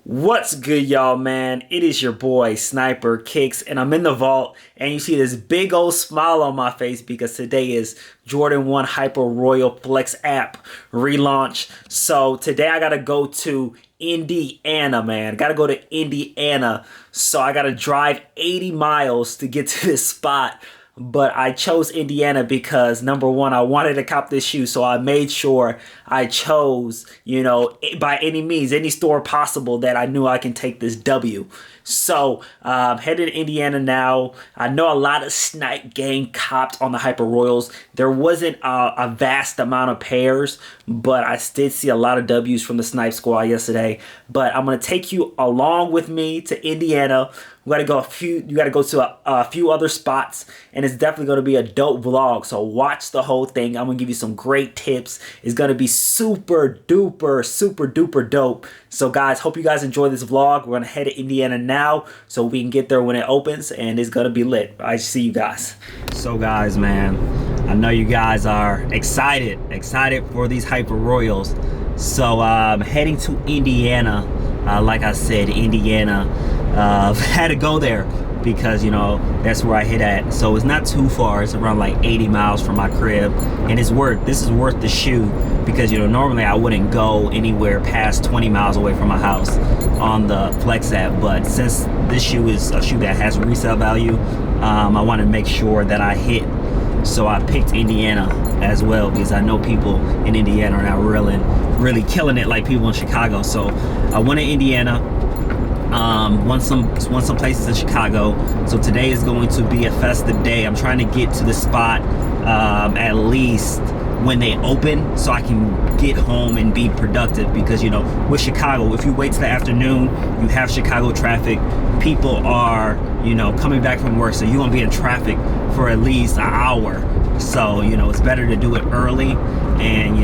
What's good, y'all, man? It is your boy Sniper Kicks, and I'm in the vault, and you see this big old smile on my face because today is Jordan 1 Hyper Royal Flex app relaunch. So today I gotta go to Indiana, man. Gotta go to Indiana. So I gotta drive 80 miles to get to this spot. But I chose Indiana because, number one, I wanted to cop this shoe, so I made sure I chose, by any means, any store possible that I knew I can take this W. So, headed to Indiana now. I know a lot of Snipe gang copped on the Hyper Royals. There wasn't a vast amount of pairs, but I did see a lot of W's from the Snipe squad yesterday. But I'm going to take you along with me to Indiana. You gotta go to a few other spots, and it's definitely gonna be a dope vlog. So watch the whole thing. I'm gonna give you some great tips. It's gonna be super duper dope. So guys, hope you guys enjoy this vlog. We're gonna head to Indiana now so we can get there when it opens, and it's gonna be lit. I see you guys. So guys, man, I know you guys are excited for these Hyper Royals. So heading to Indiana. Like I said, Indiana. Had to go there because that's where I hit at. So it's not too far. It's around like 80 miles from my crib, and this is worth the shoe because normally I wouldn't go anywhere past 20 miles away from my house on the Flex app. But since this shoe is a shoe that has resale value, I want to make sure that I hit. So I picked Indiana as well because I know people in Indiana are not really killing it like people in Chicago. So I went to Indiana. Won some places in Chicago. So today is going to be a festive day. I'm trying to get to the spot at least when they open so I can get home and be productive because with Chicago, if you wait till the afternoon, you have Chicago traffic. People are coming back from work, so you're gonna be in traffic for at least an hour. So it's better to do it early. And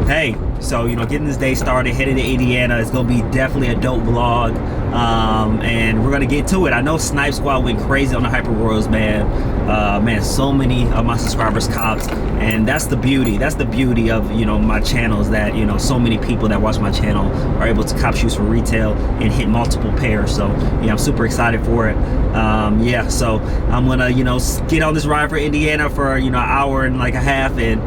hey, so getting this day started, headed to Indiana. It's gonna be definitely a dope vlog, and we're gonna get to it. I know Snipe Squad went crazy on the Hyper Royals, man. So many of my subscribers copped, and that's the beauty of my channel, is that so many people that watch my channel are able to cop shoes for retail and hit multiple pairs. So yeah, I'm super excited for it. Yeah, so I'm gonna get on this ride for Indiana for an hour and like a half, and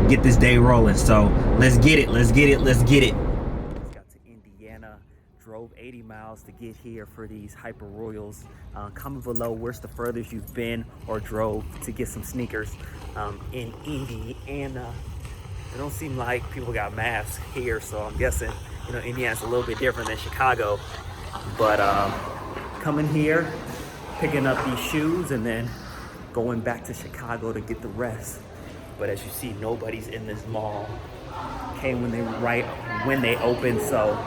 get this day rolling. So let's get it. Just got to Indiana, drove 80 miles to get here for these Hyper Royals. Comment below, where's the furthest you've been or drove to get some sneakers in Indiana. It don't seem like people got masks here, so I'm guessing Indiana's a little bit different than Chicago. But coming here, picking up these shoes, and then going back to Chicago to get the rest. But as you see, nobody's in this mall. Came right when they open, so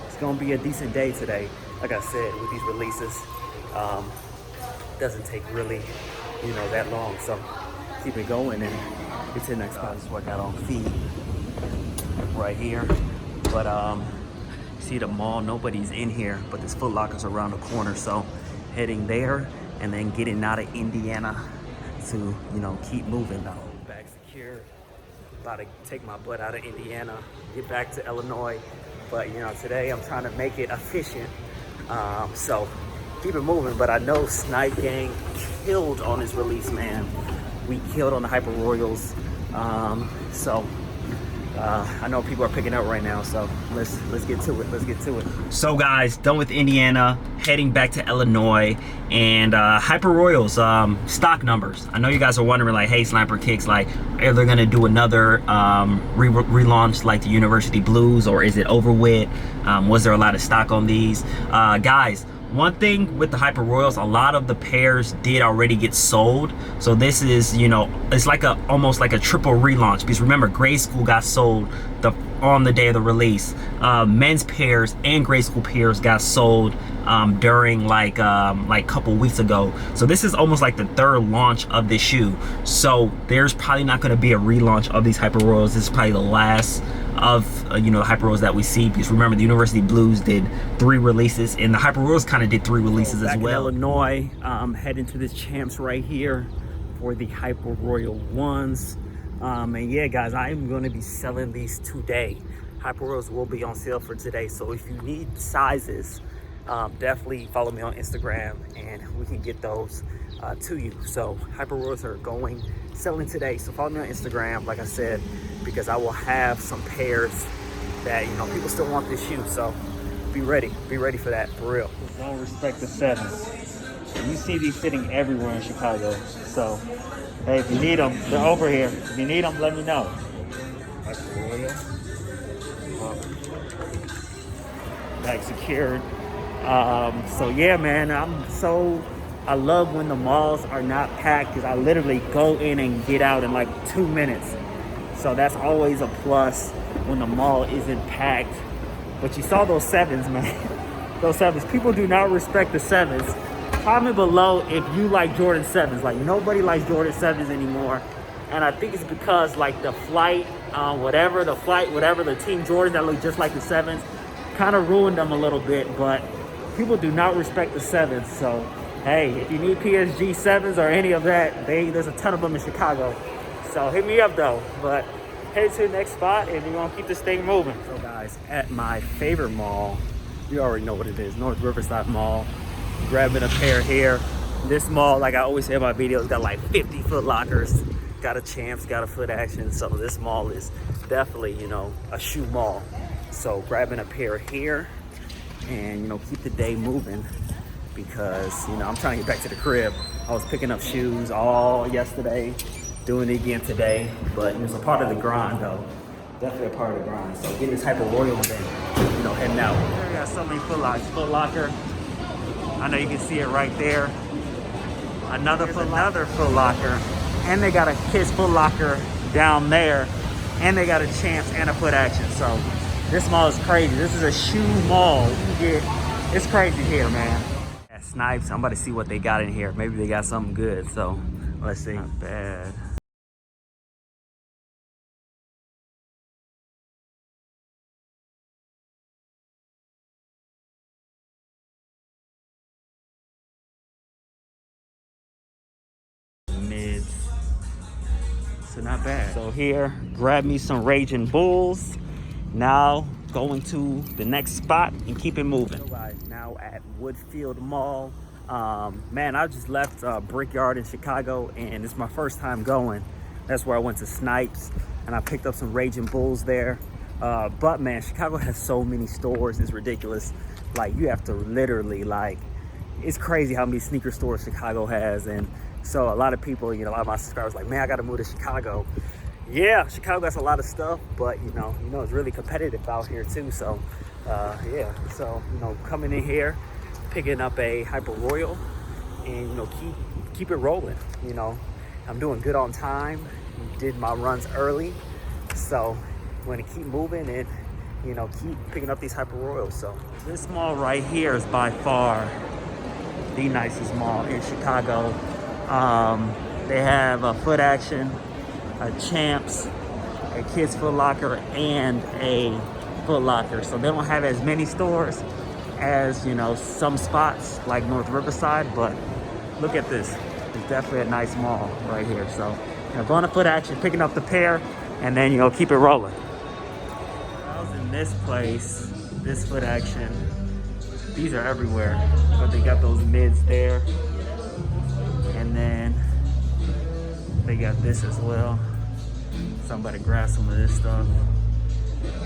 it's gonna be a decent day today. Like I said, with these releases, doesn't take really, that long. So keep it going and get to the next spot. This is what I got on feed right here. But see the mall, nobody's in here, but this Foot Locker's around the corner. So heading there and then getting out of Indiana to keep moving though. Bag secure. About to take my butt out of Indiana, get back to Illinois. But today I'm trying to make it efficient. So keep it moving. But I know Snipe Gang killed on his release, man. We killed on the Hyper Royals. So I know people are picking up right now, so let's get to it. So guys, done with Indiana, heading back to Illinois, and Hyper Royals stock numbers. I know you guys are wondering, like, hey, Sniper Kicks, like, are they gonna do another relaunch like the University Blues, or is it over with? Was there a lot of stock on these? Guys, one thing with the Hyper Royals, a lot of the pairs did already get sold. So this is, it's like almost like a triple relaunch, because remember, grade school got sold on the day of the release. Men's pairs and grade school pairs got sold during like a couple weeks ago. So this is almost like the third launch of this shoe. So there's probably not going to be a relaunch of these Hyper Royals. This is probably the last of the Hyper Royals that we see, because remember, the University Blues did 3 releases, and the Hyper Royals kind of did 3 releases as well. In Illinois, heading to this Champs right here for the Hyper Royal ones. And yeah, guys, I am going to be selling these today. Hyper Royals will be on sale for today. So if you need sizes, definitely follow me on Instagram and we can get those to you. So Hyper Royals are selling today. So follow me on Instagram, like I said, because I will have some pairs that, you know, people still want this shoe. So be ready for that, for real. Don't respect the sevens. You see these sitting everywhere in Chicago. So, hey, if you need them, they're over here. If you need them, let me know. Bag secured. So yeah, man, I love when the malls are not packed because I literally go in and get out in like 2 minutes. So that's always a plus when the mall isn't packed. But you saw those sevens, man. Those sevens. People do not respect the sevens. Comment below if you like Jordan 7s. Like, nobody likes Jordan 7s anymore. And I think it's because, like, the flight, whatever, the Team Jordans that look just like the 7s kind of ruined them a little bit. But people do not respect the 7s. So, hey, if you need PSG 7s or any of that, there's a ton of them in Chicago. So hit me up, though. But head to the next spot, and we're going to keep this thing moving. So, guys, at my favorite mall, you already know what it is, North Riverside Mall. Grabbing a pair here. This mall, like I always say in my videos, got like 50 Foot Lockers, got a Champs, got a Foot Action. So this mall is definitely, you know, a shoe mall. So grabbing a pair here and, you know, keep the day moving because, you know, I'm trying to get back to the crib. I was picking up shoes all yesterday, doing it again today, but it was a part of the grind though. Definitely a part of the grind. So getting this Hyper Royal and then, you know, heading out. I got so many Foot Locker. I know you can see it right there. Another Foot Locker. And they got a Kiss Foot Locker down there. And they got a Champs and a Foot Action. So this mall is crazy. This is a shoe mall. It's crazy here, man. At Snipes, I'm about to see what they got in here. Maybe they got something good. So let's see. Not bad. Mids. So not bad. So here, grab me some Raging Bulls. Now going to the next spot and keep it moving. So guys, now at Woodfield Mall. Man, I just left Brickyard in Chicago and it's my first time going. That's where I went to Snipes and I picked up some Raging Bulls there. But man, Chicago has so many stores, it's ridiculous. Like, you have to literally, like, it's crazy how many sneaker stores Chicago has. And so a lot of people, you know, a lot of my subscribers like, man, I gotta move to Chicago. Yeah, Chicago has a lot of stuff, but you know, it's really competitive out here too. So yeah, so, you know, coming in here, picking up a Hyper Royal and, you know, keep it rolling. You know, I'm doing good on time, did my runs early, so I'm going to keep moving and, you know, keep picking up these Hyper Royals. So this mall right here is by far the nicest mall in Chicago. They have a Foot Action, a Champs, a Kids Foot Locker, and a Foot Locker. So they don't have as many stores as, you know, some spots like North Riverside, but look at this. It's definitely a nice mall right here. So, you know, going to Foot Action, picking up the pair, and then, you know, keep it rolling. I was in this place, this Foot Action. These are everywhere, but they got those mids there. And then they got this as well. Somebody grab some of this stuff.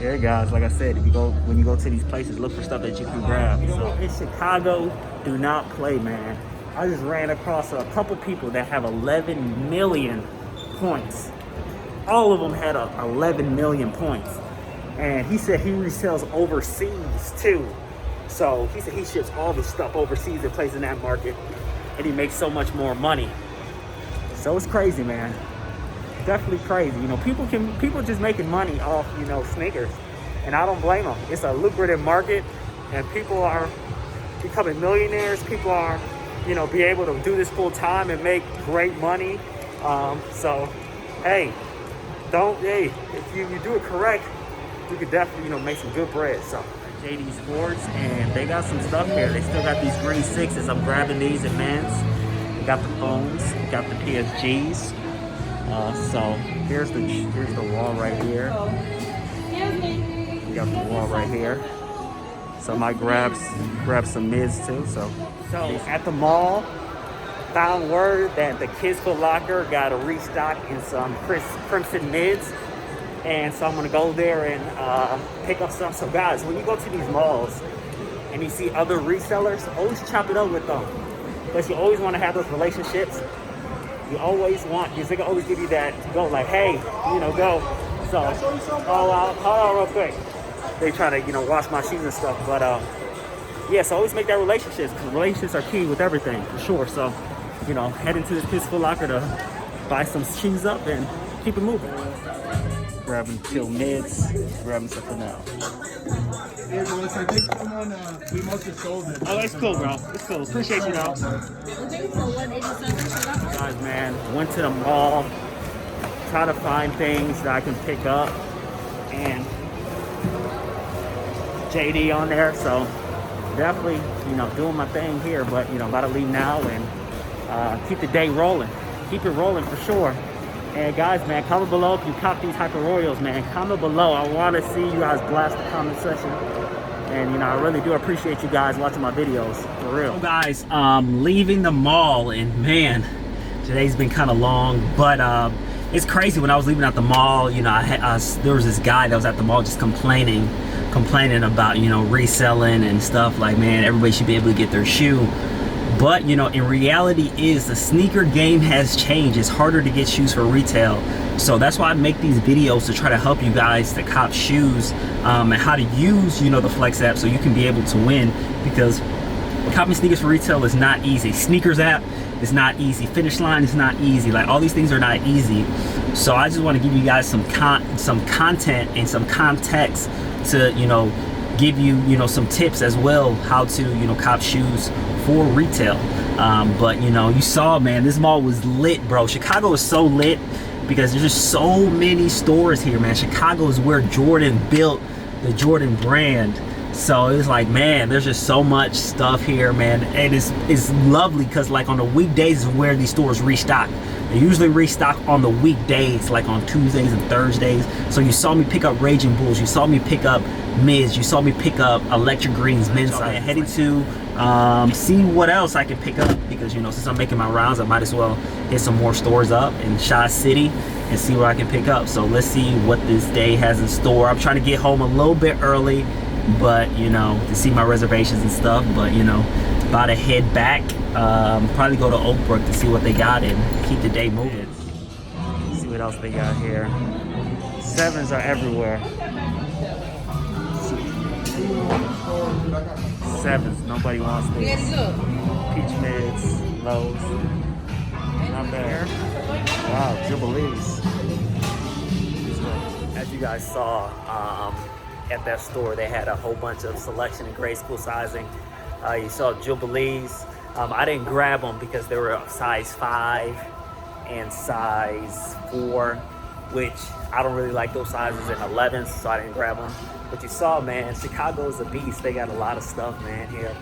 Yeah, guys, like I said, when you go to these places, look for stuff that you can grab. So in Chicago, do not play, man. I just ran across a couple people that have 11 million points. All of them had 11 million points. And he said he resells overseas too. So he said he ships all the stuff overseas and plays in that market, and he makes so much more money. So it's crazy, man. Definitely crazy. You know, people just making money off, you know, sneakers, and I don't blame them. It's a lucrative market, and people are becoming millionaires. People are, you know, be able to do this full time and make great money. So, hey, if you do it correct, you could definitely, you know, make some good bread. So JD Sports, and they got some stuff here. They still got these green sixes. I'm grabbing these at Men's. They got the phones, got the PSGs. So here's the wall right here. We got the wall right here. So I might grab some mids too. So at the mall, found word that the Kids Foot Locker got a restock in some Crimson mids. And so I'm gonna go there and pick up some. So guys, when you go to these malls and you see other resellers, always chop it up with them. Because you always wanna have those relationships. You always want, because they can always give you that go, like, hey, you know, go. So, hold on real quick. They try to, you know, wash my shoes and stuff. But yeah, so always make that relationships, because relationships are key with everything, for sure. So, you know, head into this Kids Foot Locker to buy some shoes up and keep it moving. Grabbing chill mids, grabbing something else. Yeah, bro, I think someone, we must have sold it. Oh, it's cool, bro. It's cool. Appreciate you, though. Okay, so 187. Guys, man, went to the mall, try to find things that I can pick up, and JD on there, so definitely, you know, doing my thing here, but, you know, about to leave now and keep the day rolling. Keep it rolling for sure. And guys, man, comment below if you cop these Hyper Royals, man. Comment below. I want to see you guys blast the comment section. And, you know, I really do appreciate you guys watching my videos, for real. So guys, leaving the mall, and man, today's been kind of long, but it's crazy. When I was leaving out the mall, you know, there was this guy that was at the mall just complaining about, you know, reselling and stuff. Like, man, everybody should be able to get their shoe. But, you know, in reality is the sneaker game has changed. It's harder to get shoes for retail. So that's why I make these videos, to try to help you guys to cop shoes and how to use, you know, the Flex app so you can be able to win. Because copying sneakers for retail is not easy. Sneakers app is not easy. Finish Line is not easy. Like, all these things are not easy. So I just want to give you guys some content and some context to, you know, give you, you know, some tips as well how to, you know, cop shoes for retail. But, you know, you saw, man, this mall was lit, bro. Chicago is so lit because there's just so many stores here, man. Chicago is where Jordan built the Jordan brand. So it's like, man, there's just so much stuff here, man. And it's lovely because, like, on the weekdays is where these stores restock. They usually restock on the weekdays, like on Tuesdays and Thursdays. So you saw me pick up Raging Bulls, you saw me pick up mids, you saw me pick up Electric Greens men's. So I'm heading to see what else I can pick up, because, you know, since I'm making my rounds, I might as well hit some more stores up in Shaw City and see what I can pick up. So let's see what this day has in store. I'm trying to get home a little bit early, but, you know, to see my reservations and stuff. But, you know, about to head back, probably go to Oakbrook to see what they got and keep the day moving. See what else they got here. Sevens are everywhere. Sevens, nobody wants these. Peach mids, lows. Not bad. Wow, Jubilees. As you guys saw, at that store, they had a whole bunch of selection in grade school sizing. You saw Jubilees. I didn't grab them because they were a size 5 and size 4, which I don't really like those sizes in 11s, so I didn't grab them. But you saw, man, Chicago's a beast. They got a lot of stuff, man, here.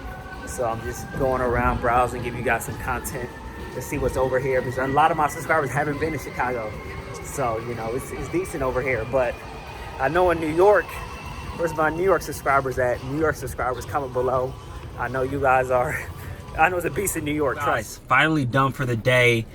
So I'm just going around browsing, give you guys some content to see what's over here, because a lot of my subscribers haven't been to Chicago. So, you know, it's decent over here. But I know in New York, where's my New York subscribers at? New York subscribers, comment below. I know you guys are. I know it's a beast in New York. Guys, finally done for the day.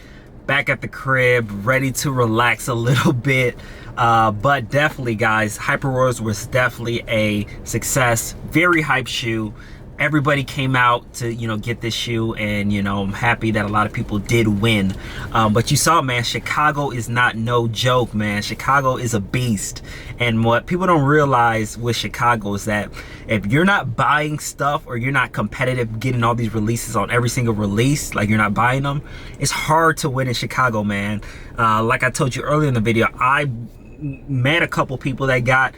Back at the crib, ready to relax a little bit. But definitely, guys, Hyper Royals was definitely a success. Very hype shoe. Everybody came out to, you know, get this shoe, and, you know, I'm happy that a lot of people did win. But you saw, man, Chicago is not no joke, man. Chicago is a beast. And what people don't realize with Chicago is that if you're not buying stuff, or you're not competitive getting all these releases on every single release, like you're not buying them, it's hard to win in Chicago, man. Like I told you earlier in the video, I met a couple people that got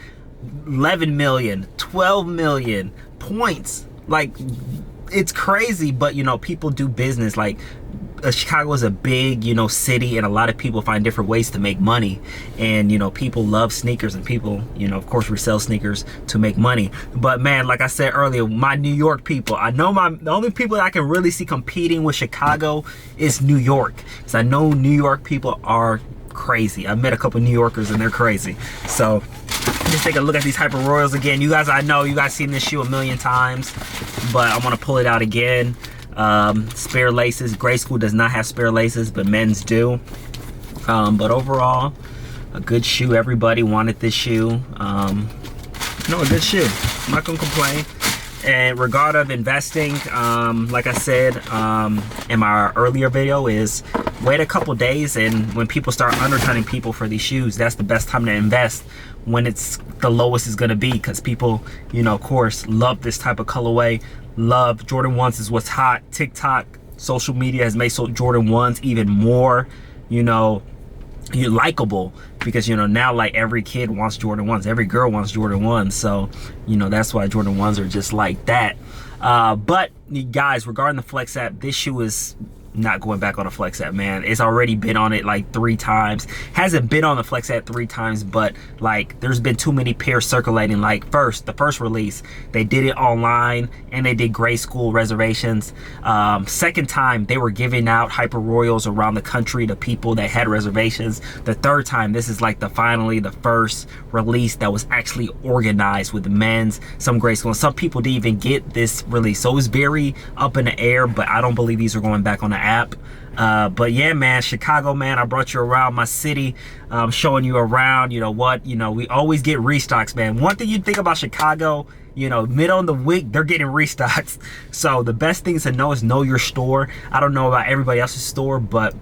11 million, 12 million points. Like, it's crazy, but, you know, people do business. Like, Chicago is a big, you know, city, and a lot of people find different ways to make money. And, you know, people love sneakers, and people, you know, of course, resell sneakers to make money. But, man, like I said earlier, my New York people, I know the only people that I can really see competing with Chicago is New York. Because I know New York people are crazy. I met a couple New Yorkers, and they're crazy. So Just take a look at these Hyper Royals again. You guys, I know you guys seen this shoe a million times, but I'm gonna pull it out again. Spare laces. Grade school does not have spare laces, but men's do. But overall, a good shoe. Everybody wanted this shoe. No, a good shoe. I'm not gonna complain. And regard of investing, like I said in my earlier video, is wait a couple days, and when people start undercutting people for these shoes, that's the best time to invest, when it's the lowest it's gonna be, because people, you know, of course, love this type of colorway. Love Jordan 1s is what's hot. TikTok, social media has made Jordan 1s even more, you know, likable, because you know now like every kid wants Jordan 1s, every girl wants Jordan 1s, so you know that's why Jordan 1s are just like that. But you guys, regarding the Flex app, this shoe is not going back on the Flex app, man. It's already been on it like 3 times. Hasn't been on the Flex app 3 times, but like there's been too many pairs circulating. Like the first release, they did it online and they did grade school reservations. Second time, they were giving out Hyper Royals around the country to people that had reservations. The third time, this is like finally the first release that was actually organized with men's, some grade school, and some people didn't even get this release. So it was very up in the air, but I don't believe these are going back on the app. But yeah, man, Chicago, man, I brought you around my city, showing you around. You know what, you know, we always get restocks, man. One thing you think about Chicago, you know, mid on the week, they're getting restocks. So the best thing to know is know your store. I don't know about everybody else's store, but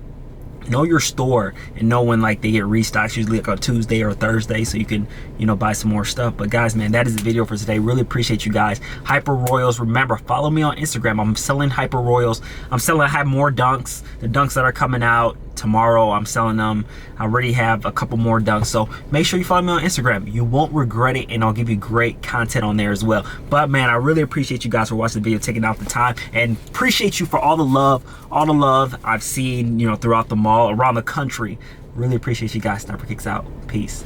know your store and know when like they get restocks, usually like on Tuesday or Thursday, so you can, you know, buy some more stuff. But guys, man, that is the video for today. Really appreciate you guys. Hyper Royals, remember, follow me on Instagram. I'm selling Hyper Royals. I have more dunks. The dunks that are coming out tomorrow, I'm selling them. I already have a couple more dunks, so make sure you follow me on Instagram. You won't regret it, and I'll give you great content on there as well. But man, I really appreciate you guys for watching the video, taking out the time, and appreciate you for all the love I've seen, you know, throughout the mall, around the country. Really appreciate you guys. Sniper Kicks out. Peace.